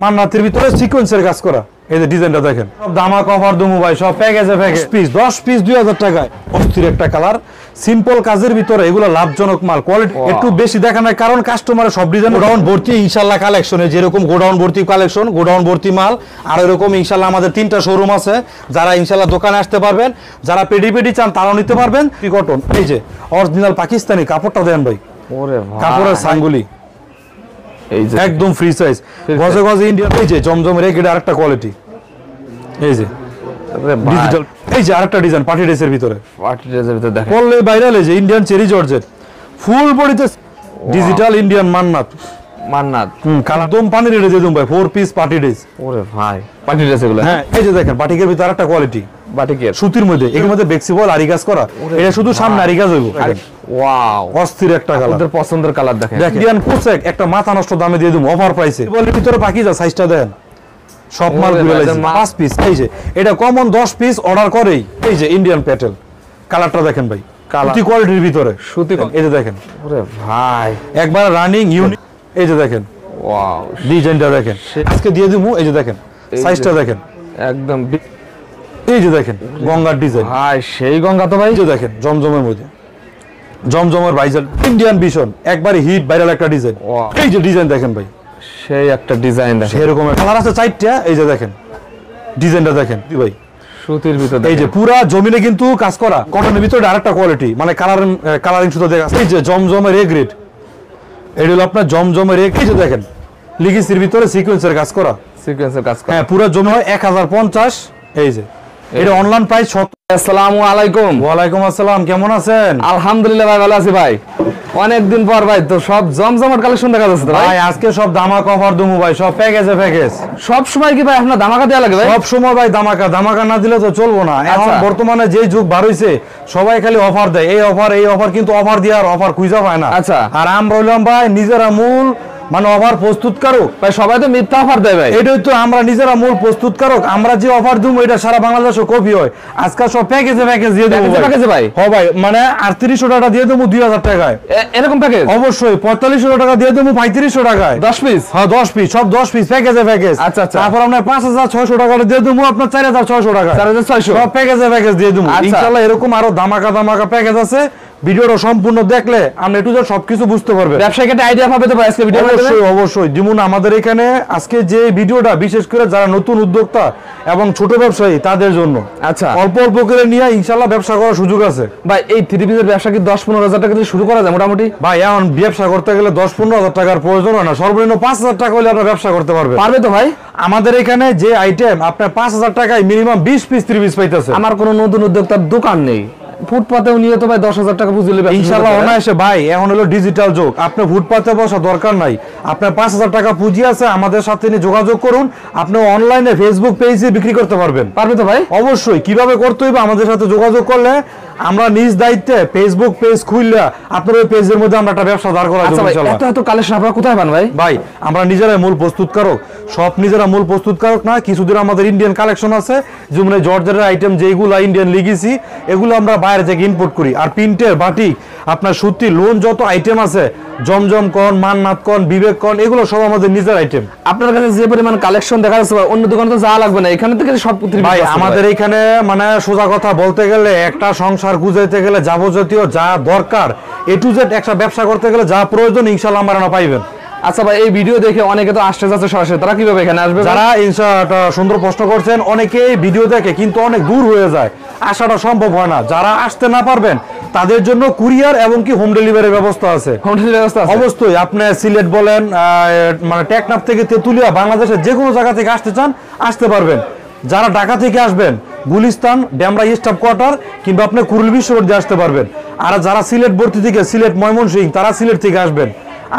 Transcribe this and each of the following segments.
মান্নাতের ভিতরে সিকোয়েন্সের কাজ করা, এই যে ডিজাইনটা দেখেন, সব দামা কভার দমু ভাই, সব প্যাকেজে প্যাকেজ, 10 পিস 2000 টাকায়। অস্থির একটা কালার, সিম্পল কাজের ভিতরে এগুলো লাভজনক মাল, কোয়ালিটি একটু বেশি দেখানোর কারণ কাস্টমারের সব ডিজাইন গোডাউন ভর্তি ইনশাআল্লাহ কালেকশনে, যেরকম গোডাউন ভর্তি কালেকশন, গোডাউন ভর্তি মাল। আর এরকম ইনশাআল্লাহ আমাদের 3টা শোরুম আছে, যারা ইনশাআল্লাহ দোকানে আসতে পারবেন, যারা পেডি চান তারাও নিতে পারবেন। কটন, এই যে অরিজিনাল পাকিস্তানি কাপড়টা দেন ভাই, ওরে ভাই কাপড়ের সাঙ্গুলি, এই যে একদম ফ্রি সাইজ, গজে গজে ইন্ডিয়ান। এই যে জমজমের এটা আরেকটা কোয়ালিটি, এই যে ডিজিটাল, এই যে আরেকটা ডিজাইন পার্টি ড্রেসের ভিতরে, পার্টি ড্রেসের ভিতরে দেখেন পরলে ভাইরাল, এই যে ইন্ডিয়ান চেরি জর্জেট ফুল বডিতে ডিজিটাল ইন্ডিয়ান মান্নাত একদম পানি রেডে দিয়ে ভাই, 4 পিস পার্টি ড্রেস। ওরে ভাই পার্টি ড্রেস এগুলো, হ্যাঁ এই যে দেখেন বাটিকের ভিতরে আরেকটা কোয়ালিটি, বাটিকের সুতির মধ্যে, এর মধ্যে বেক্সিবল আরি কাজ করা, এটা শুধু সামনে আরি কাজ হইব। ওয়াও অস্থির একটা কালার, আপনাদের পছন্দের কালার দেখেন। ইন্ডিয়ান কোসেক একটা মাথা নষ্ট দামে দিয়ে দিমু অফার প্রাইসে। বলের ভিতরে পাকিজা সাইজটা দেন, সব মাল গুলো 5 পিস। এই যে এটা কমন 10 পিস অর্ডার করেই, এই যে ইন্ডিয়ান প্যাটেল কালারটা দেখেন ভাই, সুতি কোয়ালিটির ভিতরে সুতি, এই যে দেখেন ওরে ভাই একবার রানিং ইউনিক, এই যে দেখেন ওয়াও ডিজাইনটা দেখেন, আজকে দিয়ে দিমু। এই যে দেখেন সাইজটা দেখেন একদম, এই যে দেখেন গঙ্গার ডিজাইন ভাই, সেই গঙ্গা তো ভাই। এই যে দেখেন জমজমের মধ্যে, জমজমের ভাইজাল ইন্ডিয়ান ভিশন একবারে হিট ভাইরাল একটা ডিজাইন। এই যে ডিজাইন দেখেন ভাই, সেই একটা ডিজাইন দেখেন, সেরকম কালার আছে 4টা। এই যে দেখেন ডিজাইনটা দেখেন ভাই, সুতির ভিতরে, এই যে পুরা জমিনে কিন্তু কাজ করা, কটনের ভিতরে আরেকটা কোয়ালিটি, মানে কালারিং সুতো দেখা। এই যে জমজমের এ গ্রেড, এটা হলো আপনার জমজমের এ। এই যে দেখেন লিগিসির ভিতরে সিকোয়েন্সের কাজ করা, সিকোয়েন্সের কাজ করা, হ্যাঁ পুরো জমি হয় 1050। এই যে এটা অনলাইন প্রাইস। আসসালামু আলাইকুম। ওয়ালাইকুম আসসালাম, কেমন আছেন? আলহামদুলিল্লাহ ভাই, ভালো আছি ভাই। অনেকদিন পর ভাই, তো সব জমজমাট কালেকশন দেখা যাচ্ছে ভাই। আজকে সব ধামাকা অফার দেবো ভাই, সব প্যাকেজে প্যাকেজ। সব সময় কি ভাই আপনার ধামাকা দেওয়া লাগে ভাই? সব সময় ভাই ধামাকা না দিলে তো চলবো না। এখন বর্তমানে যে যুগ বার হইছে, সবাই খালি অফার দেয়, এই অফার, কিন্তু অফার দেওয়ার অফার খুঁজে পায় না। আচ্ছা, আর আমরা হইলাম ভাই নিজেরা মূল মানে অফার প্রস্তুতকারক ভাই। সবাই তো মিথ্যা অফার দেয় ভাই, এটাই তো আমরা নিজেরা মূল প্রস্তুতকারক। আমরা যে অফার দেবো এটা সারা বাংলাদেশে কপি হয়। আজকে সব প্যাকেজে প্যাকেজ দিয়ে দেবো ভাই। হ্যাঁ ভাই, মানে 3800 টাকা দিয়ে দেবো 2000 টাকায়, এরকম প্যাকেজ অবশ্যই 4500 টাকা দিয়ে দেবো 3500 টাকায় 10 পিস। হ্যাঁ 10 পিস, সব 10 পিস প্যাকেজে প্যাকেজ। আচ্ছা আচ্ছা, তারপর আমরা 5600 টাকা দিয়ে দেবো আপনার 4600 টাকা, 4600 সব প্যাকেজে প্যাকেজ দিয়ে দেবো ইনশাআল্লাহ। এরকম আরো ধামাকা প্যাকেজ আছে। ভিডিওটা সম্পূর্ণ দেখলে আপনি একটু সবকিছু বুঝতে পারবেন, ব্যবসায়ীকে একটা আইডিয়া পাবে তো ভাই আজকে ভিডিও। অবশ্যই যেমন আমাদের এখানে আজকে যে ভিডিওটা বিশেষ করে যারা নতুন উদ্যোক্তা এবং ছোট ব্যবসায়ী তাদের জন্য। আচ্ছা, অল্প করে নিয়ে ইনশাআল্লাহ ব্যবসা করার সুযোগ আছে ভাই। এই 3 পিসের ব্যবসা কি 10-15 হাজার টাকা দিয়ে শুরু করা যায় মোটামুটি? ভাই এখন ব্যবসা করতে গেলে 10-15 হাজার টাকার প্রয়োজন হয় না, সর্বনিম্ন 5000 টাকা হলে আপনার ব্যবসা করতে পারবে। পারবে তো ভাই। আমাদের এখানে যে আইটেম আপনার 5000 টাকায় মিনিমাম 20 পিস 30 পিস পাইতেছে। আমার কোনো নতুন উদ্যোক্তার দোকান নেই, ফুটপাতেও নিয়ে তো ভাই 10,000 টাকা বুঝলে ইনশাআল্লাহ অনায়াসে ভাই। এখন হলো ডিজিটাল যুগ, আপনি ফুটপাতে বসা দরকার নাই। আপনার 5000 টাকা পুঁজি আছে, আমাদের সাথে নিয়ে যোগাযোগ করুন। আপনি অনলাইনে ফেসবুক পেজে বিক্রি করতে পারবেন। পারবে তো ভাই? অবশ্যই। কিভাবে করতে হবে? আমাদের সাথে যোগাযোগ করলে আমরা নিজ দায়িত্বে ফেসবুক পেজ খুললে আপনার ওই পেজের মধ্যে আমরা একটা ব্যবসা দাঁড় করা যাবে ইনশাআল্লাহ। এত কালেকশন আপনারা কোথায় পান ভাই? ভাই আমরা নিজেরাই মূল প্রস্তুতকারক, সব নিজেরা মূল প্রস্তুতকারক না। কিছুদিন আমাদের ইন্ডিয়ান কালেকশন আছে, যেমন জর্জের আইটেম যেগুলো ইন্ডিয়ান লিগেসি, এগুলো আমরা বাইরে থেকে ইম্পোর্ট করি। আর প্রিন্টের বাটিক আপনার সুতি লোন যত আইটেম আছে, জমজম কন, মান্নাত কন, বিবেক কন, এগুলো সব আমাদের নিজের আইটেম। আপনার কাছে যে পরিমাণ কালেকশন দেখা যাচ্ছে অন্য দোকানে তো যাওয়া লাগবে না, এখানে থেকে সব ভাই আমাদের এখানে মানে সোজা কথা বলতে গেলে একটা সংসার গুজাইতে গেলে যাবতীয় যা দরকার এ টু জেড, একটা ব্যবসা করতে গেলে যা প্রয়োজন ইনশাআল্লাহ আমরা পাইবেন। আচ্ছা ভাই, এই ভিডিও দেখে অনেকে তো আসতে যাচ্ছে সরাসরি, তারা কিভাবে এখানে আসবে? যারা ইনশাআল্লাহ সুন্দর প্রশ্ন করছেন, অনেকেই ভিডিও দেখে কিন্তু অনেক দূর হয়ে যায়, আসাটা সম্ভব হয় না। যারা আসতে না পারবেন তাদের জন্য কুরিয়ার এবং কি হোম ডেলিভারির ব্যবস্থা আছে। হোম ডেলিভারি ব্যবস্থা আছে অবশ্যই। আপনি সিলেট বলেন, মানে টেকনাফ থেকে তেতুলিয়া, বাংলাদেশের যে কোনো জায়গা থেকে আসতে চান আসতে পারবেন। যারা ঢাকা থেকে আসবেন, গুলিস্তান, ডেমরা স্টাফ কোয়ার্টার কিংবা আপনি কুড়িল বিশ্বরোড দিয়ে আসতে পারবেন। আর যারা সিলেট ভর্তি থেকে, সিলেট ময়মনসিংহ, তারা সিলেট থেকে আসবেন।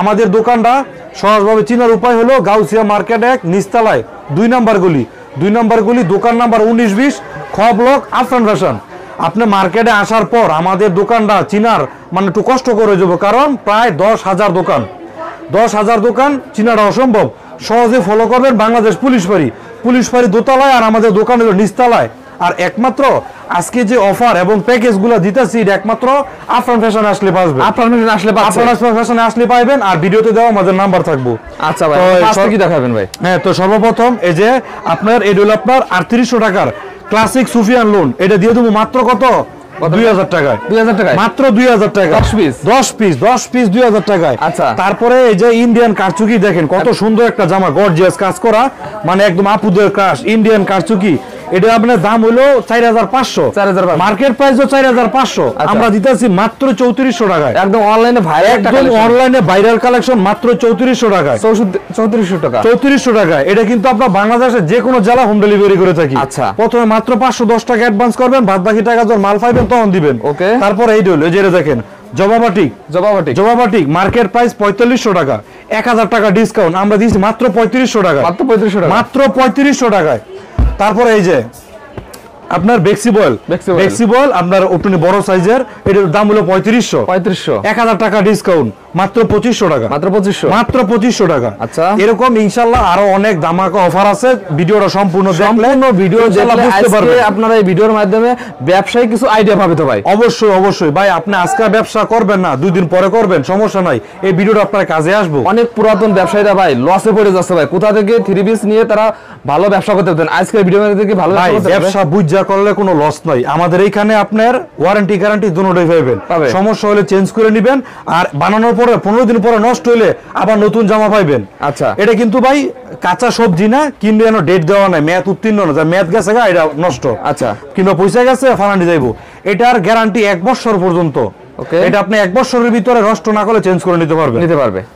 আমাদের দোকানটা সহজভাবে চিনার উপায় হলো গাউসিয়া মার্কেট 1 নিচতলায় 2 নম্বর গলি, দোকান নাম্বার 19-20, খ ব্লক, আফরান ফ্যাশন। আপনি মার্কেটে আসার পর আমাদের দোকানটা চিনার মানে একটু কষ্ট করে যাব, কারণ প্রায় 10,000 দোকান চিনাটা অসম্ভব। সহজে ফলো করবেন বাংলাদেশ পুলিশ ফাঁড়ি দোতলায়, আর আমাদের দোকান হলো নিচতলায় আর একমাত্র আজকে যে অফার এবং প্যাকেজগুলো দিতেছি এটা একমাত্র আফরান ফ্যাশন আসলে পাবেন। আফরান ফ্যাশন আসলে আফরান ফ্যাশনে আসলে পাবেন, আর ভিডিওতে দেওয়া আমাদের নাম্বার থাকবো। আচ্ছা ভাই, ফার্স্টে কি দেখাবেন ভাই? হ্যাঁ, তো সর্বপ্রথম এই যে আপনার এটা হলো আপনার 3800 টাকার ক্লাসিক সুফিয়ান লোন, এটা দিয়ে দেবো মাত্র কত 2000 টাকায়। 2000 টাকায় মাত্র 2000 টাকা 10 পিস 2000 টাকায়। আচ্ছা, তারপরে এই যে ইন্ডিয়ান কারচুকি দেখেন কত সুন্দর একটা জামা, গর্জিয়াস কাজ করা, মানে একদম আপুদের ক্রাশ ইন্ডিয়ান কারচুকি। এটা আপনার দাম হলো 4500, মার্কেট প্রাইস 4500, আমরা দিতেছি মাত্র 3400 টাকায়। একদম অনলাইনে ভাইরাল, একদম অনলাইনে ভাইরাল কালেকশন মাত্র 3400 টাকায়। 3400 টাকা, 3400 টাকা। এটা কিন্তু আপনার বাংলাদেশের যে কোনো জেলা হোম ডেলিভারি করে থাকি। আচ্ছা, প্রথমে মাত্র 510 টাকা অ্যাডভান্স করবেন, বাদ বাকি টাকা যখন মাল পাইবেন তখন দিবেন। ওকে, তারপর এই হলো যেটা দেখেন জবাবাটিক মার্কেট প্রাইস 4500 টাকা, 1000 টাকা ডিসকাউন্ট, আমরা দিচ্ছি মাত্র 3500 টাকা। মাত্র 3500 টাকায়। তারপরে এই যে আপনার বেক্সিবল আপনার ওটুনি বড় সাইজের, এটার দাম হলো 3500, 1000 টাকা ডিসকাউন্ট, মাত্র 2500 টাকা। মাত্র 2500 টাকা। আচ্ছা, এরকম ইনশাআল্লাহ আরো অনেক ধামাকা অফার আছে। ভিডিওটা সম্পূর্ণ ভিডিও বুঝতে পারবেন। আপনারা এই ভিডিওর মাধ্যমে ব্যবসায়ী কিছু আইডিয়া পাবে তো ভাই? অবশ্যই ভাই, আপনি আজকে ব্যবসা করবেন না, 2 দিন পরে করবেন, সমস্যা নাই, এই ভিডিওটা আপনার কাজে আসবে। অনেক পুরাতন ব্যবসায়ীরা ভাই লসে পড়ে যাচ্ছে ভাই, কোথা থেকে 3 পিস নিয়ে তারা ভালো ব্যবসা করতে পারতেন, আজকে ভিডিও থেকে ভালো ব্যবসা বুঝা করলে কোনো লস নাই। আমাদের এইখানে আপনার ওয়ারেন্টি গ্যারান্টি দুটোই পাবেন, সমস্যা হলে চেঞ্জ করে নেবেন, আর বানানোর পরে 15 দিন পরে নষ্ট হলে আবার নতুন জামা পাইবেন। আচ্ছা, এটা কিন্তু ভাই কাঁচা সবজি না, কিনবে ডেট দেওয়া নাই, মেয়াদ উত্তীর্ণ না, মেয়াদ গেছে এটা নষ্ট। আচ্ছা, কিংবা পয়সা গেছে ফালানি যাইবো। এটার গ্যারান্টি 1 বছর পর্যন্ত। এটা আপনি 1 বছরের ভিতরে নষ্ট না করলে চেঞ্জ করে নিতে পারবেন,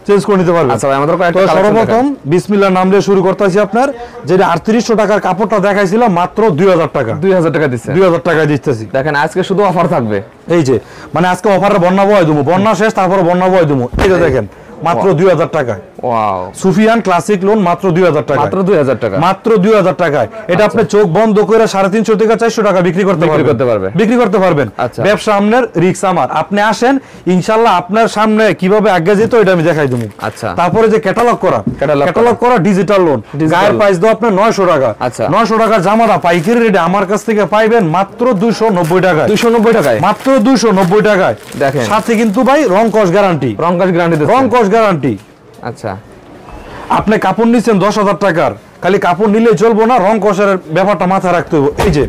চেঞ্জ করে নিতে পারবেন। আচ্ছা ভাই, আমাদের কয়েকটা সর্বপ্রথম বিসমিল্লাহর নাম দিয়ে শুরু করতেছি। আপনার যেটা 3800 টাকার কাপড়টা দেখাইছিলাম মাত্র 2000 টাকা। 2000 টাকা দিচ্ছে, 2000 টাকা দিতেছি। দেখেন আজকে শুধু অফার থাকবে। এই যে মানে আজকে অফারের বন্যা বয় দেবো, বন্যা শেষ তারপরে বন্যা বয় দেবো। এটা দেখেন মাত্র 2000 টাকায়। ওয়াও, সুফিয়ান ক্লাসিক লোন মাত্র 2000 টাকা, মাত্র 2000 টাকা, মাত্র 2000 টাকায়। এটা আপনি চোখ বন্ধ করে 350 থেকে 400 টাকা বিক্রি করতে পারবেন। ব্যবসা আপনার, রিস্ক আমার। আপনি আসেন, ইনশাআল্লাহ আপনার সামনে কিভাবে আগে যেত এটা আমি দেখাই দেবো। আচ্ছা, তারপরে যে ক্যাটালগ করা ডিজিটাল লোন, গায়ের প্রাইস দাও আপনার 900 টাকা। আচ্ছা, 900 টাকার জামাটা পাইকারি রেটে আমার কাছ থেকে পাইবেন মাত্র 290 টাকায়। 290 টাকায়, মাত্র 290 টাকায়। দেখেন সাথে কিন্তু ভাই রং কস গ্যারান্টি। আচ্ছা, আপনি কাপড় নিচ্ছেন 10,000 টাকার, খালি কাপড় নিলে চলবো না, রং কষের ব্যাপারটা মাথায় রাখতে হবে। এই যে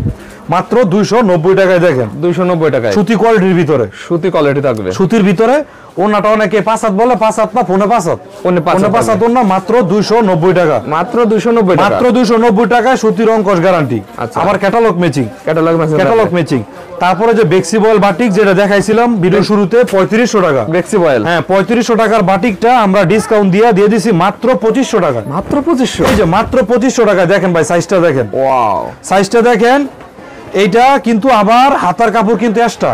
মাত্র 290 টাকায় দেখেন, 290 টাকায় সুতি কোয়ালিটির ভিতরে, সুতি কোয়ালিটি থাকবে, সুতির ভিতরে। ওনাটা অনেকে 5 হাত বলে, 5 হাত না, 5 হাত ওনা, মাত্র 290 টাকা। মাত্র 290 টাকা, মাত্র 290 টাকায় সুতি রং কস গ্যারান্টি। আবার ক্যাটালগ ম্যাচিং। তারপরে যে বেক্সিবয়েল বাটিক যেটা দেখাইছিলাম ভিডিও শুরুতে 3500 টাকা। বেক্সিবয়েল, হ্যাঁ, 3500 টাকার বাটিকটা আমরা ডিসকাউন্ট দিয়ে দিছি মাত্র 2500 টাকা। মাত্র 2500, এই যে মাত্র 2500 টাকা। দেখেন ভাই সাইজটা দেখেন, ওয়াও, সাইজটা দেখেন। এইটা কিন্তু আবার হাতার কাপড় কিন্তু এক্সট্রা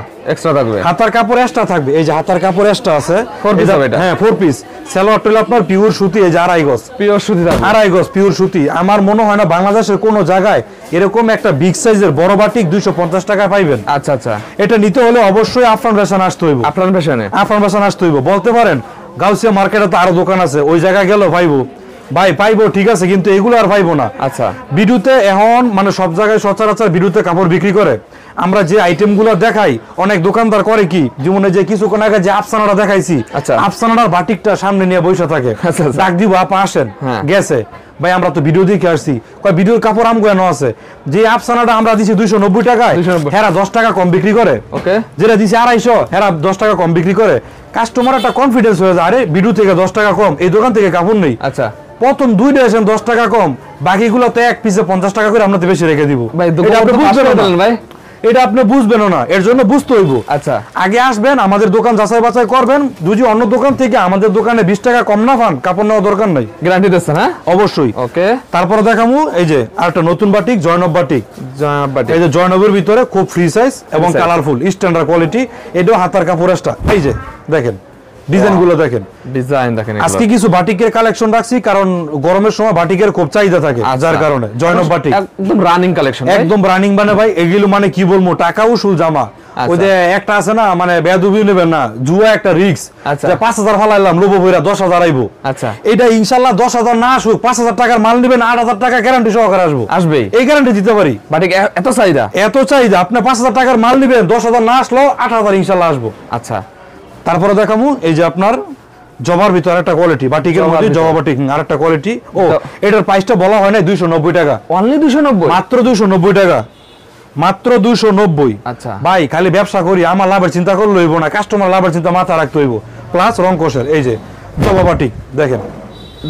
থাকবে, হাতার কাপড় এক্সট্রা থাকবে। এই যে হাতার কাপড় এক্সট্রা আছে, 4 পিস হবে এটা। হ্যাঁ, 4 পিস। সালোয়ারটা হলো আপনার পিওর সুতি, এই যে 2.5 গজ পিওর সুতি থাকবে, 2.5 গজ পিওর সুতি। আমার মনে হয় না বাংলাদেশের কোনো জায়গায় এরকম একটা বিগ সাইজের বড় বাটিক 250 টাকায় পাইবেন। আচ্ছা আচ্ছা, এটা নিতে হলে অবশ্যই আফরান ফ্যাশন আসতে হইব। আফরান ফ্যাশন আসতে হইব। বলতে পারেন গাউসিয়া মার্কেটে তো আরো দোকান আছে, ওই জায়গায় গেলেও পাইবো ঠিক আছে, কিন্তু এগুলো আর পাইবো না। আচ্ছা, ভিডিওতে এখন মানে সব জায়গায় সচরাচর ভিডিওতে কাপড় বিক্রি করে। আমরা যে আইটেম গুলো দেখাই, অনেক দোকানদার করে কি, জীবনে যে কিছুক্ষণ আগে যে আফসানাটা দেখাইছি, আফসানাটার বাটিকটা সামনে নিয়ে বসে থাকে, ডাক দিব আপা আসেন, গেছে ভাই আমরা তো ভিডিও দেখে আসছি, ভিডিওর কাপড় আমগো এনো আছে। যে আফসানাটা আমরা দিছি 290 টাকায়, হেরা 10 টাকা কম বিক্রি করে। যেটা দিছি 250, হেরা 10 টাকা কম বিক্রি করে। কাস্টমার একটা কনফিডেন্স হয়ে যায়, আরে ভিডিও থেকে 10 টাকা কম, এই দোকান থেকে কাপড় নেই। আচ্ছা, প্রথম 2টা এসেন 10 টাকা কম, বাকিগুলো তো এক পিসে 50 টাকা করে আমরা বেশি রেখে দিব। এটা আপনি বুঝবেন না, এর জন্য বুঝতে হইব। আচ্ছা, আগে আসবেন, আমাদের দোকান যাচাই বাছাই করবেন। যদি অন্য দোকান থেকে আমাদের দোকানে 20 টাকা কম না পান, কাপড় নেওয়ার দরকার নাই, গ্যারান্টি দিচ্ছেন। হ্যাঁ, অবশ্যই। ওকে, তারপরে দেখামু এই যে আরেকটা নতুন বাটিক, জয়নব বাটিক। এই যে জয়নবের ভিতরে খুব ফ্রি সাইজ এবং কালারফুল স্ট্যান্ডার্ড কোয়ালিটি। এটাও হাতার কাপড় এক্সট্রা। এই যে দেখেন ডিজাইনগুলো দেখেন, ডিজাইন দেখেন। আজকে কিছু বাটিকের কালেকশন রাখছি, কারণ গরমের সময় বাটিকের খুব চাহিদা থাকে, যার কারণে জয়নব বাটিক একদম রানিং কালেকশন, একদম রানিং। মানে ভাই এগুলো মানে কি বলবো, টাকা উসুল জামা। ওই যে একটা আছে না, মানে বেয়াদবি নেবেন না, জুয়া একটা রিস্ক, 5,000 ফালাইলাম লোবো বইরা 10,000 আইবো। আচ্ছা, এটা ইনশাল্লাহ 10,000 না আসুক, 5,000 টাকার মাল নিবেন, 8,000 টাকা গ্যারান্টি সহকারে আসবে, এই গ্যারান্টি দিতে পারি। বাটিক এত চাহিদা, আপনি 5,000 টাকার মাল নিবেন, 10,000 না আসলো 8,000 ইনশাল্লাহ আসবো। আচ্ছা, তারপরে দেখামু এই যে আপনার জবার ভিতর একটা কোয়ালিটি, বাটিকের মধ্যে জবা বাটিক আরেকটা কোয়ালিটি। ও এটার প্রাইসটা বলা হয় না, 290 টাকা, অনলি 290, মাত্র 290 টাকা, মাত্র 290। আচ্ছা ভাই খালি ব্যবসা করি, আমার লাভের চিন্তা করলে হইব না, কাস্টমার লাভের চিন্তা মাথা রাখতে হইব। প্লাস রং কোষের এই যে জবা বাটিক দেখেন,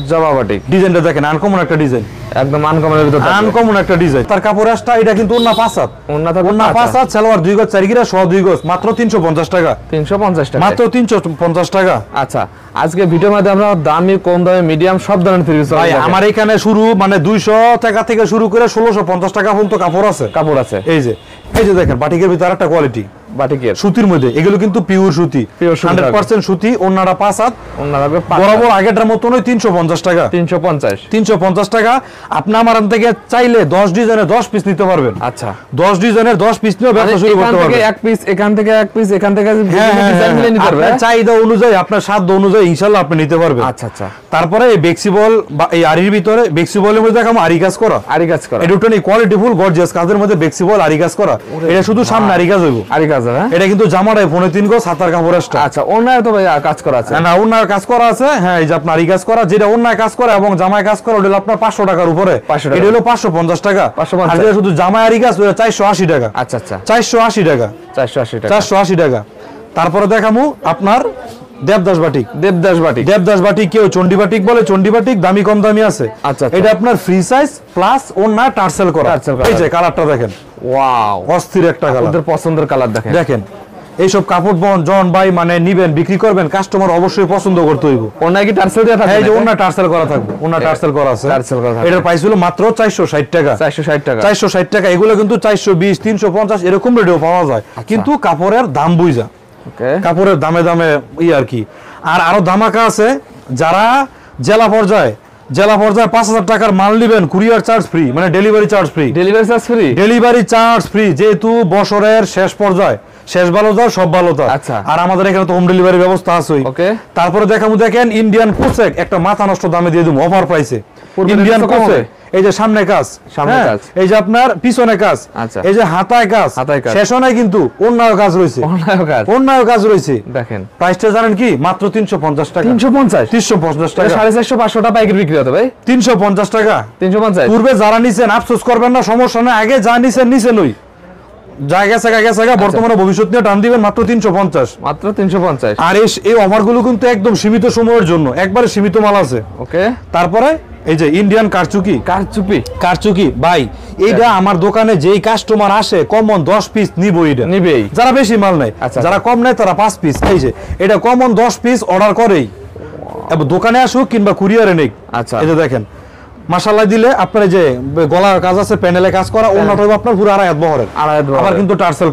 জবা বাটিক ডিজাইনটা দেখেন, আনকমন একটা ডিজাইন, একদম আনকমনের ভিতর, আনকমন একটা ডিজাইন। তার কাপড় আসটা এটা কিন্তু ওন্না 5 হাত, ওন্না 5 হাত, সালোয়ার 2 গজ 4 গিরা সহ 2 গজ, মাত্র 350 টাকা, 350 টাকা, মাত্র 350 টাকা। আচ্ছা, আজকে ভিডিওর মধ্যে আমরা দামি, কম দামে, মিডিয়াম সব ধরনের থ্রি পিস ভাই আমার এখানে শুরু মানে 200 টাকা থেকে শুরু করে 1650 টাকা পর্যন্ত কাপড় আছে। এই যে দেখেন বাটিকের ভিতর একটা কোয়ালিটি, বাটিকের সুতির মধ্যে, এগুলো কিন্তু পিওর সুতি, 100% সুতি, ওন্নাটা 5 হাত, বরাবর আগেরটার মতনই 350 টাকা, 350 টাকা। আপনি আমার থেকে চাইলে 10 ডিজাইনের 10 পিস নিতে পারবেন। আচ্ছা, 10 ডিজাইনের 10 পিস নিয়ে ব্যবসা শুরু করতে পারবেন। এক পিস এখান থেকে, এক পিস এখান থেকে, ডিজাইন মিলে নিতে পারবেন, আপনার চাহিদা অনুযায়ী, আপনার সাধ্য অনুযায়ী ইনশাআল্লাহ আপনি নিতে পারবেন। আচ্ছা আচ্ছা। তারপরে এই বেক্সিবল বা এই আরির ভিতরে, বেক্সিবলের মধ্যে দেখাবো আরি কাজ করা, এটা টোটালি কোয়ালিটিফুল গর্জিয়াস কাজের মধ্যে বেক্সিবল আরি কাজ করা। এটা শুধু সামনে আরি কাজ হইব, আরি কাজ, হ্যাঁ এটা কিন্তু জামাটাই 3.5 গজ হাতার কাপড় আসছে। আচ্ছা, ওনার তো ভাই কাজ করা আছে না, ওনার কাজ করা আছে, হ্যাঁ। এই যে আপনার আরি কাজ করা, যেটা ওনার কাজ করা এবং জামায় কাজ করা, ওটা হলো আপনার 500 টাকার উপরে, এটা হলো 550 টাকা, আর যেটা শুধু জামায় আরি কাজ ওটা 480 টাকা। আচ্ছা আচ্ছা, 480 টাকা, 480 টাকা। তারপরে দেখামু আপনার দেবদাস বাটিক, দেবদাস বাটিক, কেউ চন্ডি বাটিক বলে, চন্ডি বাটিক দামি কম দামি আছে। আচ্ছা, এটা আপনার ফ্রি সাইজ প্লাস ওন্না টার্সেল করা। এই যে কালারটা দেখেন, ওয়াও, অস্থির একটা কালার, ওদের পছন্দের কালার দেখেন। এইসব কাপড় জন ভাই মানে নিবেন, বিক্রি করবেন, কাস্টমার অবশ্যই পছন্দ করতে হইব। ওন্না কি টার্সেল দেয়া থাকে? এই যে ওন্না টার্সেল করা থাকবে, ওন্না টার্সেল করা আছে, এটার প্রাইস হলো মাত্র 460 টাকা, 460 টাকা। এগুলো কিন্তু 420, 350 এরকম রেটেও পাওয়া যায়, কিন্তু কাপড়ের দাম বুঝা, কাপড়ের দামে দামে আর কি। আর আরো ধামাকা আছে, যারা জেলা পর্যায়ে 5,000 টাকার মাল নিবেন, কুরিয়ার চার্জ ফ্রি, মানে ডেলিভারি চার্জ ফ্রি, যেহেতু বছরের শেষ পর্যায়ে, শেষ ভালো যায় সব ভালো যায়। আর আমাদের এখানে তো হোম ডেলিভারি ব্যবস্থা আছে। তারপরে দেখেন ইন্ডিয়ান কোসেক, একটা মাথা নষ্ট দামে দিয়ে দেবো অফার প্রাইসে। ইন্ডিয়ান কোসেক, এই যে সামনে কাজ, এই যে আপনার পিছনে কাজ, এই যে হাতায় কাজ, শেষ হয় কিন্তু অন্যায় কাজ রয়েছে, দেখেন। প্রাইসটা জানেন কি? মাত্র 350 টাকা, 350 টাকা, 450-500 টাকা পাইকারি বিক্রি হতে ভাই, 350 টাকা, 350। পূর্বে যারা নিছেন আফসোস করবেন না, সমস্যা না, আগে যা নিছেন ওই জায়গা বর্তমানে ভবিষ্যৎ নিয়ে টান দিবেন, মাত্র 350, মাত্র 350। আর এই অফারগুলো কিন্তু একদম সীমিত সময়ের জন্য, একবারে সীমিত মাল আছে। ওকে, তারপরে এই যে ইন্ডিয়ান কারচুপি ভাই, এইটা আমার দোকানে যেই কাস্টমার আসে কমন 10 পিস নিবেই, যারা বেশি মাল নেয়, যারা কম নেয় তারা 5 পিস। এই যে এটা কমন 10 পিস অর্ডার করেই, এবং দোকানে আসুক কিংবা কুরিয়ারে নেই। আচ্ছা, এই যে দেখেন মাশাআল্লাহ দিলে আপনার যে গলার কাজ আছে, প্যানেলে কাজ করা, ওন্নাটা হবে আপনার পুরো আড়াই হাত বহরের, আবার কিন্তু টার্সেল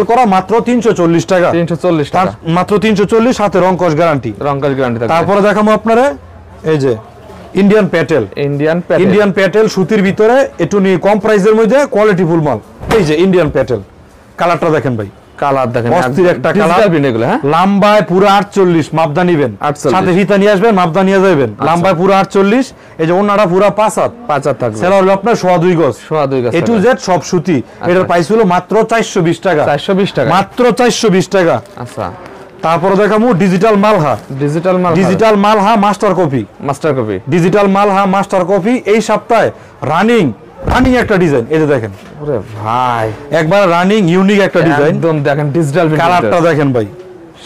করা মাত্র 340 টাকা, 340 টাকা, মাত্র 340, সাথে রং কস গ্যারান্টি। তারপরে দেখাবো আপনারা এই যে ইন্ডিয়ান প্যাটেল সুতির ভিতরে, একটু কম প্রাইসের মধ্যে কোয়ালিটি ফুল মাল। এই যে ইন্ডিয়ান প্যাটেল, কালারটা দেখেন ভাই, অস্থির একটা কালার, লম্বায় পুরো 48, মাপদা নিবেন, সাথে ফিতা নিয়ে আসবেন, মাপদা নিয়ে যাবেন, লম্বায় পুরো 48। এই যে ওন্নাটা পুরো 5 হাত থাকবে, সেলার হলো আপনার 2.5 গজ, A to Z সব সুতি। এটার প্রাইস হলো মাত্র 420 টাকা, মাত্র 420 টাকা। আচ্ছা, তারপরে দেখাবো ডিজিটাল মালহা মাস্টার কপি, ডিজিটাল মালহা মাস্টার কপি। এই সপ্তাহে রানিং একটা ডিজাইন, এই যে দেখেন, ওরে ভাই একবার রানিং ইউনিক একটা ডিজাইন, একদম দেখেন, ডিজিটাল কালারটা দেখেন ভাই,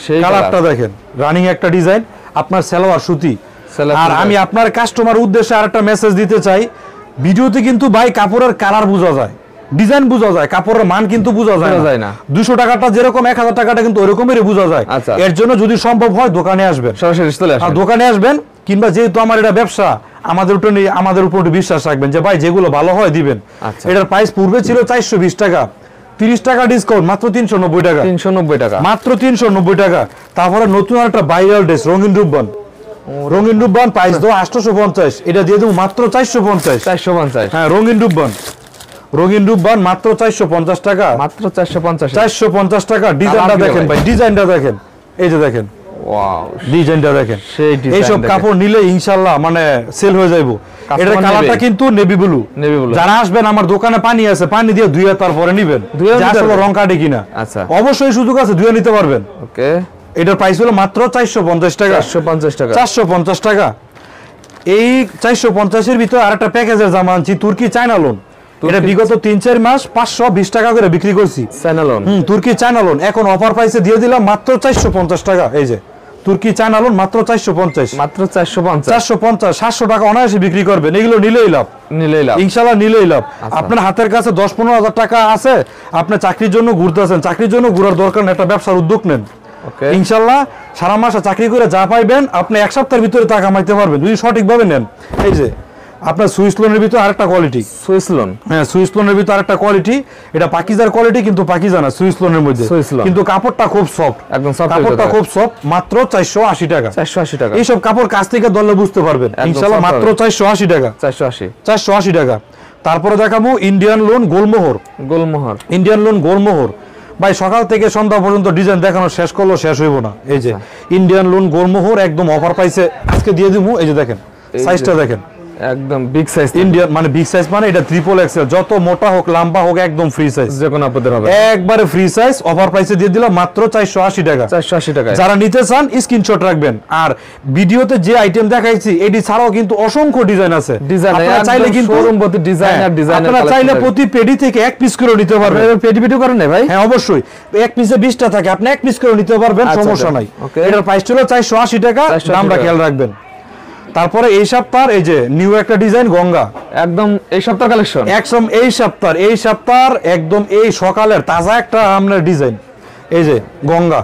সেই কালারটা দেখেন, রানিং একটা ডিজাইন, আপনার সালোয়ার সুতি। আর আমি আপনার কাস্টমার উদ্দেশ্যে আরেকটা মেসেজ দিতে চাই, ভিডিওতে কিন্তু ভাই কাপড়ের কালার বোঝা যায়, ডিজাইন বোঝা যায়, কাপড়ের মান কিন্তু বোঝা যায় না। 200 টাকাটা যেরকম 1000 টাকাটা কিন্তু ওরকমই বোঝা যায়। এর জন্য যদি সম্ভব হয় দোকানে আসবেন, সরাসরি দোকানে আসবেন, কিংবা যেহেতু আমার এটা ব্যবসা, আমাদের উপর বিশ্বাস রাখবেন যে ভাই যেগুলো ভালো হয় দিবেন। এটার প্রাইস পূর্বে ছিল 420 টাকা, 30 টাকা ডিসকাউন্ট, মাত্র 390 টাকা। 390 টাকা, মাত্র 390 টাকা। তারপরে নতুন একটা ভাইরাল ড্রেস রঙিন রূপবান, রঙিন রূপবান প্রাইস দাও 850, এটা দিয়ে দেবো মাত্র 450। 450, হ্যাঁ রঙিন রূপবান, রঙিন রূপবান মাত্র 450 টাকা, মাত্র 450, 450 টাকা। ডিজাইনটা দেখেন ভাই, ডিজাইনটা দেখেন, এই যে দেখেন, ওয়াও, ডিজাইনটা দেখেন। সেই ডিজাইন, এইসব কাপড় নিলে ইনশাআল্লাহ মানে সেল হয়ে যাইবো। এটার কালারটা কিন্তু নেভি ব্লু। যারা আসবেন আমার দোকানে পানি আছে, পানি দিয়ে ধুয়ে তারপরে নেবেন, আসলে রং কাটে কিনা। আচ্ছা, অবশ্যই সুযোগ আছে, ধুয়ে নিতে পারবেন। ওকে, এটার প্রাইস হলো মাত্র 450 টাকা। 450 টাকা, 450 টাকা। এই 450 এর ভিতরে আরেকটা প্যাকেজের জামা আনছি, তুর্কি চায়না লোন। এটা বিগত 3-4 মাস 520 টাকা করে বিক্রি করছি। চায়না লোন, তুর্কি চায়না লোন এখন অফার প্রাইসে দিয়ে দিলাম মাত্র 450 টাকা। এই যে তুর্কি চায়না লোন মাত্র 450, মাত্র 450, 450, 700 টাকা অনায়াসে বিক্রি করবেন। এগুলো নিলেই লাভ, নিলেই লাভ, ইনশাআল্লাহ নিলেই লাভ। আপনার হাতের কাছে 10-15 হাজার টাকা আছে, আপনি চাকরির জন্য ঘুরতেছেন, চাকরির জন্য ঘুরার দরকার নেই, একটা ব্যবসার উদ্যোগ নেন। ওকে, ইনশাআল্লাহ সারা মাসে চাকরি করে যা পাইবেন আপনি এক সপ্তাহের ভিতরে টাকা কামাইতে পারবেন যদি সঠিকভাবে নেন। এই যে আপনার সুইস লোনের ভিতরে আরেকটা কোয়ালিটি, সুইস লোন, হ্যাঁ সুইস লোনের ভিতরে আরেকটা কোয়ালিটি। এটা পাকিজার কোয়ালিটি, কিন্তু পাকিজা না, সুইস লোনের মধ্যে, কিন্তু কাপড়টা খুব সফট, একদম সফট, কাপড়টা খুব সফট। মাত্র 480 টাকা, 480 টাকা। এইসব কাপড় কাছ থেকে ধরলে বুঝতে পারবেন ইনশাআল্লাহ। মাত্র 480 টাকা, 480, 480 টাকা। তারপরে দেখাবো ইন্ডিয়ান লোন গোলমোহর, গোলমোহর, ইন্ডিয়ান লোন গোলমোহর। ভাই সকাল থেকে সন্ধ্যা পর্যন্ত ডিজাইন দেখানো শেষ করলো শেষ হইব না। এই যে ইন্ডিয়ান লোন গোলমোহর একদম অফার প্রাইসে আজকে দিয়ে দিব। এই যে দেখেন সাইজটা দেখেন, একদম বিগ সাইজ। ইন্ডিয়ান মানে বিগ সাইজ, মানে এটা ট্রিপল এক্সেল, যত মোটা হোক লম্বা হোক একদম ফ্রি সাইজ, যে কোনো আপনাদের হবে, একবারে ফ্রি সাইজ। অফার প্রাইসে দিয়ে দিলাম মাত্র 480 টাকা, 480 টাকা। যারা নিতে চান স্ক্রিনশট রাখবেন। আর ভিডিওতে যে আইটেম দেখাইছি এটি ছাড়াও কিন্তু অসংখ্য ডিজাইন আছে, আপনারা চাইলে কিন্তু শোরুম প্রতি ডিজাইনার, ডিজাইনার আপনারা চাইলে প্রতি পেডি থেকে এক পিস করে নিতে পারবেন। পেডি পেডি করেন না ভাই? হ্যাঁ অবশ্যই, এক পিসে 20টা থাকে, আপনি এক পিস করে নিতে পারবেন, সমস্যা নাই। এটার প্রাইস ছিল 480 টাকা, দামটা খেয়াল রাখবেন। তারপরে এই সপ্তাহ এই যে নিউ একটা ডিজাইন গঙ্গা, একদম এই সপ্তাহ কালেকশন, একদম এই সপ্তাহ একদম এই সকালের তাজা একটা আপনার ডিজাইন। এই যে গঙ্গা,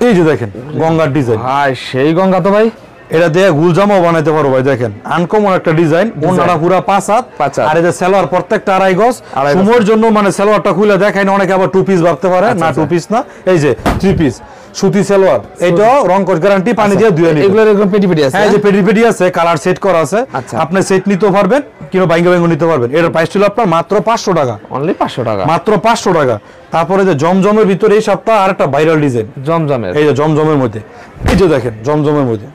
এই যে দেখেন গঙ্গার ডিজাইন, ভাই সেই গঙ্গা তো ভাই। এটা দিয়ে গুলজামাও বানাইতে পারো ভাই, দেখেন আনকমন একটা ডিজাইন। ওনারা পুরো 5 হাত, আর এই যে সালোয়ার প্রত্যেকটা 2.5 গজ। সময়ের জন্য মানে সালোয়ারটা খুলে দেখাই না, অনেকে আবার 2 পিস ভাবতে পারে, না 2 পিস না, এই যে 3 পিস সুতি সালোয়ার। এটাও রং কোট গ্যারান্টি, পানি দিয়ে ধুয়ে নিবেন। এগুলোর একদম পেটি পেটি আছে, হ্যাঁ যে পেটি পেটি আছে, কালার সেট করা আছে, আপনি সেট নিতে পারবেন, কিংবা বাইঙ্গা বাইঙ্গা নিতে পারবেন। এর প্রাইস ছিল আপনার মাত্র 500 টাকা, অনলি 500 টাকা, মাত্র 500 টাকা। তারপরে যে জমজমের ভিতরে এই সপ্তাহ আরেকটা ভাইরাল ডিজাইন, জমজমের। এই যে জমজমের মধ্যে, এই যে দেখেন জমজমের মধ্যে,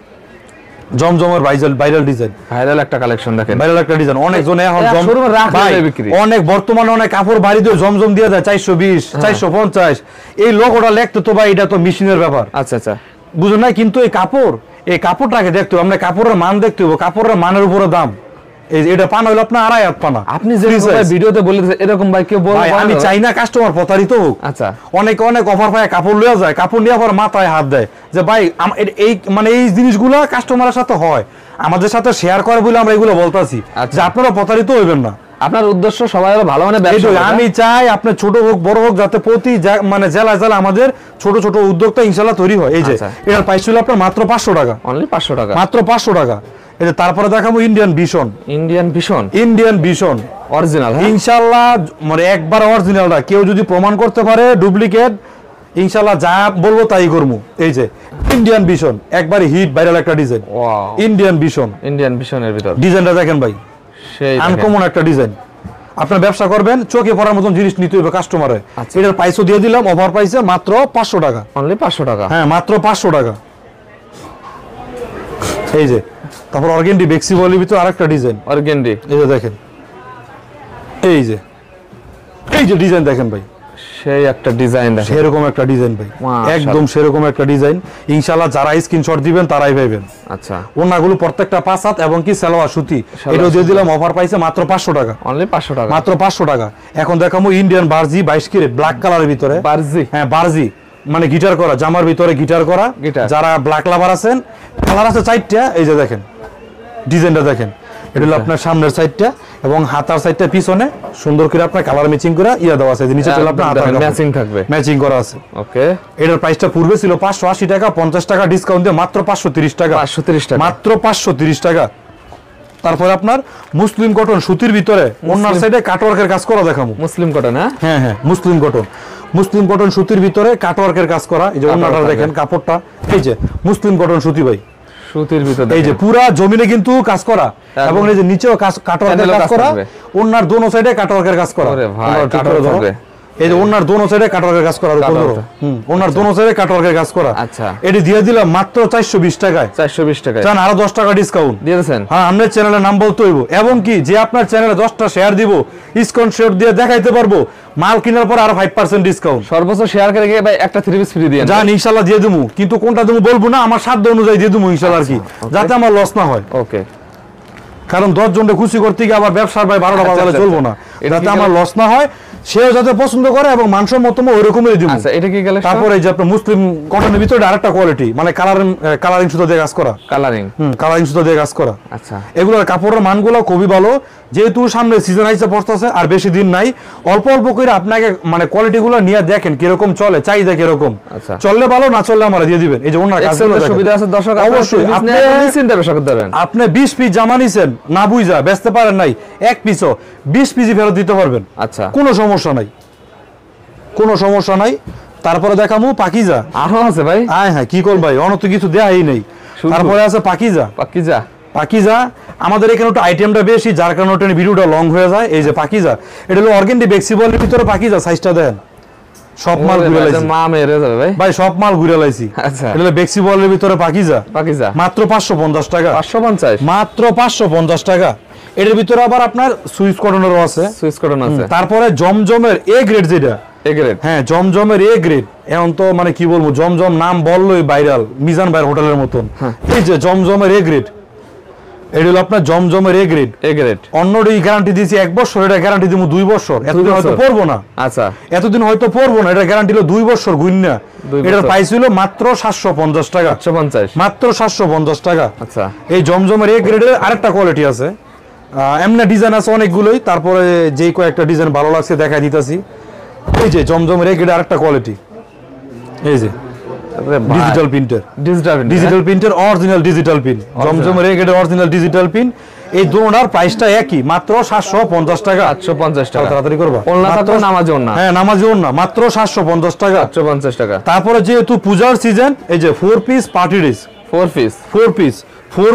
জমজমের ভাইরাল ডিজাইন, ভাইরাল একটা কালেকশন দেখেন, ভাইরাল একটা ডিজাইন। অনেক জনে এখন শোরুমে রাখা বিক্রি, অনেক বর্তমানে অনেক কাপড় বাড়ি দিয়ে জমজম দিয়ে দেয় 420, 450। এই লোগোটা লিখতে তো ভাই এটা তো মেশিনের ব্যাপার। আচ্ছা আচ্ছা, বুঝুন না, কিন্তু এই কাপড়টাকে দেখতে হবে, আমরা কাপড়ের মান দেখতে হবে, কাপড়ের মানের উপরে দাম। এই এটা পানা হলো আপনার 2.5 হাত পানা। আপনি যে ভিডিওতে বলেছেন এরকম ভাই কেউ বলে, আমি চাই না কাস্টমার প্রতারিত হোক। আচ্ছা, অনেক অফার পায়, কাপড় লয়ে যায়, কাপড় নিয়ে আবার মাথায় হাত দেয় যে ভাই এই মানে এই জিনিসগুলো কাস্টমারের সাথে হয়, আমাদের সাথে শেয়ার করে বলে আমরা এগুলো বলতাছি, যে আপনারা প্রতারিত হইবেন না। আপনার উদ্দেশ্য সবাই ভালো মানে ব্যবসা। আমি চাই আপনি ছোট হোক বড় হোক, যাতে প্রতি মানে জেলায় জেলায় আমাদের ছোট ছোট উদ্যোক্তা ইনশাআল্লাহ তৈরি হয়। এই যে এটার প্রাইস ছিল আপনার মাত্র 500 টাকা, অনলি 500 টাকা, মাত্র 500 টাকা। এই যে তারপরে দেখাবো Indian vision, Indian vision original, ইনশাআল্লাহ মানে একবার অরিজিনালটা কেউ যদি প্রমাণ করতে পারে ডুপ্লিকেট, ইনশাআল্লাহ যা বলবো তাই করবো। এই যে ইন্ডিয়ান ভিশন একবারে হিট ভাইরাল একটা ডিজাইন, ইন্ডিয়ান ভিশনের ভিতর ডিজাইনটা দেখেন ভাই, সেই আনকমন একটা ডিজাইন। আপনার ব্যবসা করবেন, চোখে পড়ার মতন জিনিস নিতে হবে কাস্টমারের। এটার প্রাইসও দিয়ে দিলাম অফার প্রাইসে মাত্র 500 টাকা, অনলি 500 টাকা, হ্যাঁ মাত্র 500 টাকা। এই যে তারপর অর্গেন্ডি বেক্সি বলির ভিতর আরেকটা ডিজাইন, অর্গেন্ডি, এই যে দেখেন, এই যে ডিজাইন দেখেন ভাই, সেই একটা ডিজাইন দেখেন, সেরকম একটা ডিজাইন ভাই, একদম সেরকম একটা ডিজাইন। ইনশাআল্লাহ যারা স্ক্রিনশট দিবেন তারাই পাবেন। আচ্ছা, ওনাগুলো প্রত্যেকটা 5 হাত এবং কি সালোয়ার সুতি, এটাও দিয়ে দিলাম অফার প্রাইসে মাত্র 500 টাকা, অনলি 500 টাকা, মাত্র 500 টাকা। এখন দেখাবো ইন্ডিয়ান বারজি 22 ক্যারেট ব্ল্যাক কালারের ভিতরে, বারজি, হ্যাঁ বারজি মানে গিটার করা, জামার ভিতরে গিটার করা। যারা ব্ল্যাক লাভার আছেন, কালার আছে 4টা। এই যে দেখেন ডিজাইনটা দেখেন, এটা হলো আপনার সামনের সাইডটা এবং হাতার সাইডটা পিছনে সুন্দর করে আপনার কালার ম্যাচিং করে দেওয়া আছে, নিচে চলে আপনার হাতার ম্যাচিং থাকবে, ম্যাচিং করা আছে। ওকে, এটার প্রাইসটা পূর্বে ছিল 580 টাকা, 50 টাকা ডিসকাউন্ট দিয়ে মাত্র 530 টাকা, 530 টাকা, মাত্র 530 টাকা। তারপরে আপনার মুসলিম কটন সুতির ভিতরে ওনার সাইডে কাটওয়ার্কের কাজ করা দেখাবো। মুসলিম কটন, হ্যাঁ হ্যাঁ মুসলিম কটন সুতির ভিতরে কাটওয়ার্কের কাজ করা। এই যে ওনাটা দেখেন, কাপড়টা এই যে মুসলিম কটন সুতি ভাই, সুতির ভিতরে এই যে পুরা জমিনে কিন্তু কাজ করা, এবং এই যে নিচেও কাটওয়ার্কের কাজ করা, ওনার দোনো সাইডে কাটওয়ার্কের কাজ করা। এই যে ওনার দোনো সাইডে কাটওয়ার্কের কাজ করা, ওনার দোনো সাইডে কাটওয়ার্কের কাজ করা। আচ্ছা, এটি দিয়ে দিলাম মাত্র 420 টাকায়। 420 টাকায় জান, আরো 10 টাকা ডিসকাউন্ট দিয়ে দেন। হ্যাঁ, আমাদের চ্যানেলের নাম বলতে হইব, এবং কি যে আপনার চ্যানেলে 10টা শেয়ার দিব, স্ক্রিনশট দিয়ে দেখাইতে পারবো, মাল কেনার পর আরো 5% ডিসকাউন্ট। সর্বোচ্চ শেয়ার করে ভাই একটা 3 পিস ফ্রি দিয়ে জান, ইনশাআল্লাহ দিয়ে দেবো, কিন্তু কোনটা দেবো বলবো না, আমার সাধ্য অনুযায়ী দিয়ে দেবো ইনশাআল্লাহ, আর কি যাতে আমার লস না হয়। ওকে, কারণ 10 জনকে খুশি করতে গিয়ে আবার ব্যবসার ভাই 12টা বাজালে চলবো না, যাতে আমার লস না হয়, সেও যাতে পছন্দ করে এবং মানসম্মত ওই রকমই দিব। আচ্ছা, এটা কি কালেকশন? তারপরে এই যে আপনার মুসলিম কটনের ভিতরে আরেকটা কোয়ালিটি, মানে কালারিং সুতো দিয়ে কাজ করা, কালারিং সুতো দিয়ে কাজ করা। আচ্ছা, এগুলোর কাপড়ের মানগুলো খুবই ভালো, যেহেতু সামনে সিজন আইসে পড়তেছে আর বেশি দিন নাই, অল্প অল্প করে আপনাকে মানে কোয়ালিটিগুলো নিয়ে দেখেন কিরকম চলে, চাহিদা কিরকম, চললে ভালো, না চললে আমরা দিয়ে দিবেন। এই যে ওনার কাজগুলো সুবিধা আছে দর্শক, অবশ্যই আপনি চিন্তা করতে পারেন। আপনি 20 পিস জামা নিছেন, না বুঝা বেচতে পারেন নাই, এক পিসও 20 পিসই ফেরত দিতে পারবেন। আচ্ছা, কোনো সমস্যা নাই, কোনো সমস্যা নাই। তারপরে দেখামু পাকিজা, আরো আছে ভাই। হ্যাঁ, কি করব ভাই, অন্য তো কিছু দেয়াই নেই। তারপরে আছে পাকিজা, আমাদের এখানে একটু আইটেমটা বেশি, যার কারণে ওটা ভিডিওটা লং হয়ে যায়। এই যে পাকিজা, এটা হলো অর্গেন্ডি ফ্লেক্সিবলের ভিতরে পাকিজা, সাইজটা দেন, সব মাল ঘুরে লাইছি মা মেরে যাবে ভাই, সব মাল ঘুরে লাইছি। আচ্ছা, এটা হলো ফ্লেক্সিবলের ভিতরে পাকিজা, মাত্র 550 টাকা। 550, মাত্র 550 টাকা। এর ভিতরে আবার আপনার সুইস কটনেরও আছে, তারপরে জমজমের এ গ্রেড, যেটা হ্যাঁ জমজমের এ গ্রেড, এখন তো মানে কি বলবো, জমজম নাম বললোই ভাইরাল, মিজান ভাইয়ের হোটেলের মতন। এই যে জমজমের এ গ্রেড, এটা হলো আপনার জমজমের এ গ্রেড। অন্যটি গ্যারান্টি দিয়েছি 1 বছর, এটা গ্যারান্টি দিব 2 বছর। এতদিন হয়তো পড়বো না, আচ্ছা এতদিন হয়তো পড়বো না, এটা গ্যারান্টি হলো 2 বছর গুইন্না। এটার প্রাইস হলো মাত্র 750 টাকা, মাত্র 750 টাকা। আচ্ছা, এই জমজমের এ গ্রেডের আরেকটা কোয়ালিটি আছে, এমনি ডিজাইন আছে অনেকগুলোই, তারপরে যে কয়েকটা ডিজাইন ভালো লাগছে দেখাই দিতেছি। এই যে জমজমের এ গ্রেডের আরেকটা কোয়ালিটি, এই যে digital printer original digital print, জমজমের এ গ্রেডের অরিজিনাল ডিজিটাল প্রিন্ট। এই দুটোর প্রাইসটা একই, মাত্র 750 টাকা। 750 টাকা, তাড়াতাড়ি করবা। হ্যাঁ, নামাজি ওন্না, মাত্র 750 টাকা, 750 টাকা। তারপরে যেহেতু পূজার সিজন, এই যে 4 piece party dress, 4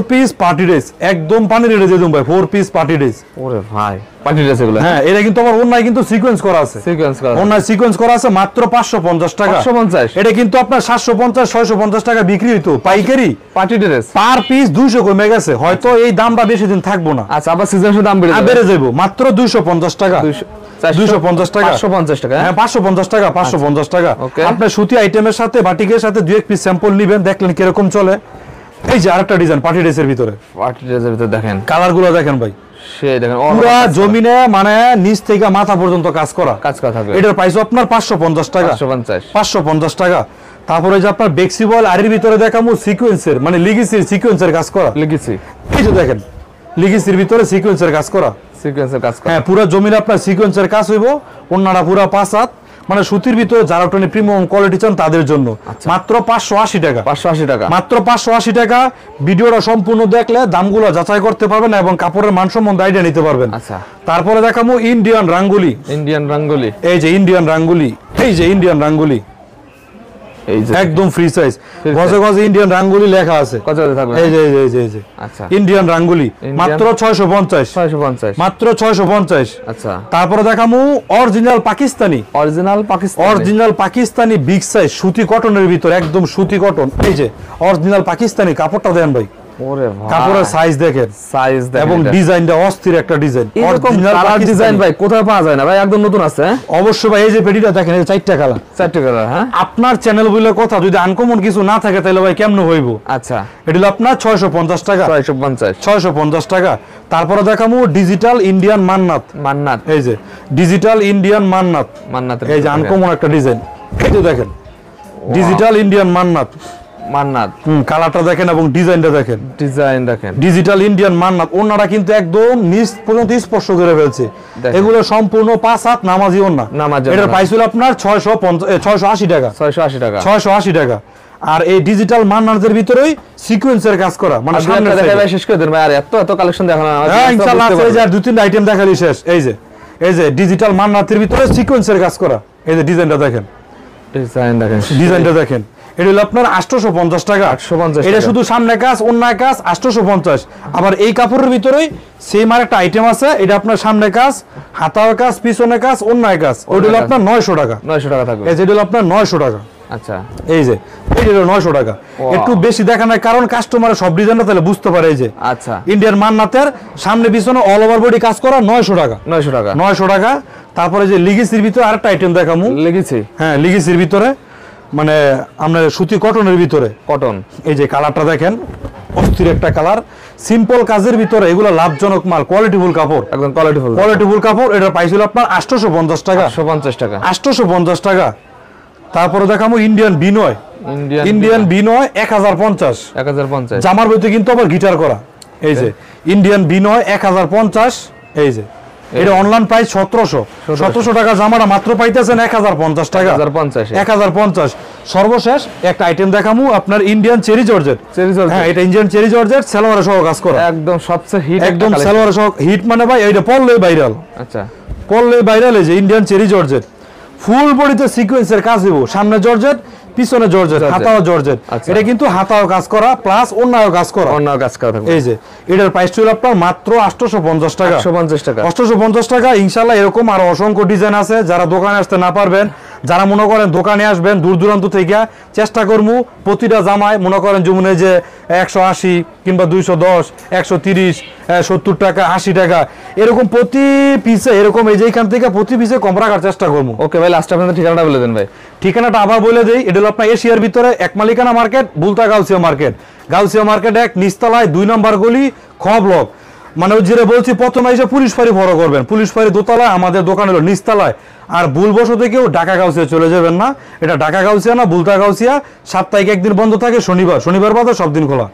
piece party dress, একদম পানির রেটে দিয়ে দেব ভাই, 4 পিস পার্টি ড্রেস। ওরে ভাই, পার্টি ড্রেস এগুলো। হ্যাঁ, এটা কিন্তু আমার ওন্নায় কিন্তু সিকোয়েন্স করা আছে, ওন্নায় সিকোয়েন্স করা আছে, মাত্র 550 টাকা। 550, এটা কিন্তু আপনার 750 650 টাকা বিক্রি হইতো পাইকারি পার্টি ড্রেস, পার পিস 200 কমে গেছে, হয়তো এই দামটা বেশি দিন থাকবো না। আচ্ছা, আবার সিজনের দাম বেড়ে যাবে, মাত্র 250 টাকা, 250 টাকা, 550 টাকা। হ্যাঁ, 550 টাকা, 550 টাকা। আপনার সুতি আইটেমের সাথে বাটিকের সাথে 2-1 পিস স্যাম্পল নেবেন, দেখলেন কিরকম চলে। এই যে আরেকটা ডিজাইন পার্টি ড্রেসের ভিতরে, দেখেন কালারগুলো দেখেন ভাই, সেই দেখেন পুরো জমিনে মানে নিচ থেকে মাথা পর্যন্ত কাজ করা থাকবে। এটার প্রাইস আপনার 550 টাকা, 550 টাকা। তারপরে যে আপনার ফ্লেক্সিবল আরির ভিতরে দেখামু সিকোয়েন্সের, মানে লিগেসির সিকোয়েন্সের কাজ করা, এই যে দেখেন লিগেসির ভিতরে সিকোয়েন্সের কাজ করা। হ্যাঁ, পুরো জমিনে আপনার সিকোয়েন্সের কাজ হইব, ওন্নাটা পুরো 5 হাত, মানে সুতির ভিতরে যারা টনি প্রিমিয়াম কোয়ালিটি চান তাদের জন্য মাত্র 580 টাকা, 580 টাকা, মাত্র 580 টাকা। ভিডিওটা সম্পূর্ণ দেখলে দামগুলো যাচাই করতে পারবেন এবং কাপড়ের মান সম্বন্ধে আইডিয়া নিতে পারবেন। আচ্ছা, তারপরে দেখামু ইন্ডিয়ান রাঙ্গুলি, এই যে ইন্ডিয়ান রাঙ্গুলি, এই যে ইন্ডিয়ান রাঙ্গুলি, এই যে একদম ফ্রি সাইজ, গজে গজে ইন্ডিয়ান রাঙ্গুলি লেখা আছে, এই যে এই যে আচ্ছা, ইন্ডিয়ান রাঙ্গুলি, মাত্র 650, মাত্র 650। আচ্ছা, তারপরে দেখামু অরিজিনাল পাকিস্তানি বিগ সাইজ সুতি কটনের ভিতরে, একদম সুতি কটন। এই যে অরিজিনাল পাকিস্তানি, কাপড়টা দেন ভাই, ওরে ভাই কাপড়ের সাইজ দেখেন, এবং ডিজাইনটা অস্থির একটা ডিজাইন। অরিজিনাল কালার ডিজাইন ভাই কোথায় পাওয়া যায় না ভাই, একদম নতুন আছে। অবশ্যই ভাই, এই যে পেটিটা দেখেন, এই 4টা কালার, হ্যাঁ। আপনার চ্যানেল বলে কথা, যদি আনকমন কিছু না থাকে তাহলে ভাই কেমনে হইব। আচ্ছা, এটা হলো আপনার 650 টাকা, 650 টাকা। তারপরে দেখামু ডিজিটাল ইন্ডিয়ান মান্নাত, এই যে ডিজিটাল ইন্ডিয়ান মান্নাত, এই যে আনকমন একটা ডিজাইন। এই যে দেখেন ডিজিটাল ইন্ডিয়ান মান্নাত, কালারটা দেখেন এবং ডিজাইনটা দেখেন, ডিজিটাল ইন্ডিয়ান মান্নাত। ওনারা কিন্তু একদম নিচ পর্যন্ত স্পর্শ করে ফেলছে, এগুলো সম্পূর্ণ 5 হাত নামাজি ওন্না। এটার প্রাইস হলো আপনার 680 টাকা, 680 টাকা। আর এই ডিজিটাল মান্নারদের ভিতরেই সিকোয়েন্সের কাজ করা, মানে সামনে দেখা ভাই শেষ করে দেন ভাই, আর এত কালেকশন দেখানো হ্যাঁ ইনশাআল্লাহ আছে। এই যে আর দুই তিনটা আইটেম দেখালি শেষ। এই যে ডিজিটাল মান্নাতের ভিতরে সিকোয়েন্সের কাজ করা, এই যে ডিজাইনটা দেখেন, ডিজাইনটা দেখেন। এটা হলো আপনার 850 টাকা। 850 এটা শুধু সামনে কাজ, অন্যায় কাজ 850। আবার এই কাপড়ের ভিতরেই সেম আরেকটা আইটেম আছে, এটা আপনার সামনে কাজ, হাতার কাজ, পিছনে কাজ, অন্যায় কাজ। ওটা হলো আপনার 900 টাকা। 900 টাকা থাকবে। এই যে এটা হলো আপনার 900 টাকা। আচ্ছা, এই যে এটা হলো 900 টাকা। একটু বেশি দেখানোর কারণ কাস্টমারের সব ডিজাইনটা তাহলে বুঝতে পারে। এই যে আচ্ছা, ইন্ডিয়ান মান্নাতের সামনে পিছনে অল ওভার বডি কাজ করা 900 টাকা। 900 টাকা, 900 টাকা। তারপরে যে লিগিসির ভিতরে আরেকটা আইটেম দেখামু। লিগিসি, হ্যাঁ লিগিসির ভিতরে মানে আপনার সুতি কটনের ভিতরে কটন। এই যে কালারটা দেখেন, অস্থির একটা কালার, সিম্পল কাজের ভিতরে এগুলো লাভজনক মাল, কোয়ালিটিফুল কাপড়, একদম কোয়ালিটিফুল কাপড়। এটা পাইছিল আপনার 850 টাকা। 850 টাকা, 850 টাকা। তারপরে দেখামু ইন্ডিয়ান বিনয়। ইন্ডিয়ান বিনয় 1050। 1050 জামার ভিতরে কিন্তু আবার গিটার করা। এই যে ইন্ডিয়ান বিনয় 1050। এই যে এটা অনলাইন প্রাইস 1700 টাকা, জামাটা মাত্র পাইতেছেন 1050 টাকা। 1050। সর্বশেষ একটা আইটেম দেখামু আপনার ইন্ডিয়ান চেরি জর্জেট। হ্যাঁ এটা ইন্ডিয়ান চেরি জর্জেট, সালোয়ারে সহ কাজ করা, একদম সবচেয়ে হিট, একদম সালোয়ারে সহ হিট। মানে ভাই এইটা পড়লে ভাইরাল। আচ্ছা, পড়লে ভাইরাল। এই যে ইন্ডিয়ান চেরি জর্জেট, ফুল বডিতে সিকোয়েন্সের কাজ দিব, সামনে জর্জেট, পিছনে জর্জেট, হাতাও জর্জেট। এটা কিন্তু হাতাও কাজ করা প্লাস অন্যায় কাজ করা, অন্যায় কাজ করা থাকবে। এই যে এটার প্রাইস ছিল আপনার মাত্র 850 টাকা। 850 টাকা, 850 টাকা। ইনশাআল্লাহ এরকম আরো অসংখ্য ডিজাইন আছে। যারা দোকানে আসতে না পারবেন, যারা মনে করেন দোকানে আসবেন দূর দূরান্ত থেকে, চেষ্টা করবো প্রতিটা জামায় মনে করেন যেমন যে 180 কিংবা 210, 130, 70 টাকা, 80 টাকা এরকম প্রতি পিসে, এরকম এই যে এখান থেকে প্রতি পিসে কম রাখার চেষ্টা করবো। ওকে ভাই, লাস্ট আপনাদের ঠিকানাটা বলে দেন ভাই। ঠিকানাটা আবার বলে দেই, এটা হলো আপনার এশিয়ার ভিতরে এক মালিকানা market, বুলতা Gausia market. Gausia market 1 নিচতলায় 2 নম্বর গলি, খ ব্লক। মানে ওই যেটা বলছি প্রথমে এসে পুলিশ ফাঁড়ি ফলো করবেন, পুলিশ ফাঁড়ি দোতলায়, আমাদের দোকান হলো নিচতলায়। আর ভুলবশত কেউ ঢাকা গাউসিয়া চলে যাবেন না, এটা ঢাকা গাউসিয়া না, বুলতা গাউসিয়া। সাপ্তাহিক একদিন বন্ধ থাকে, শনিবার বাদে সব দিন খোলা।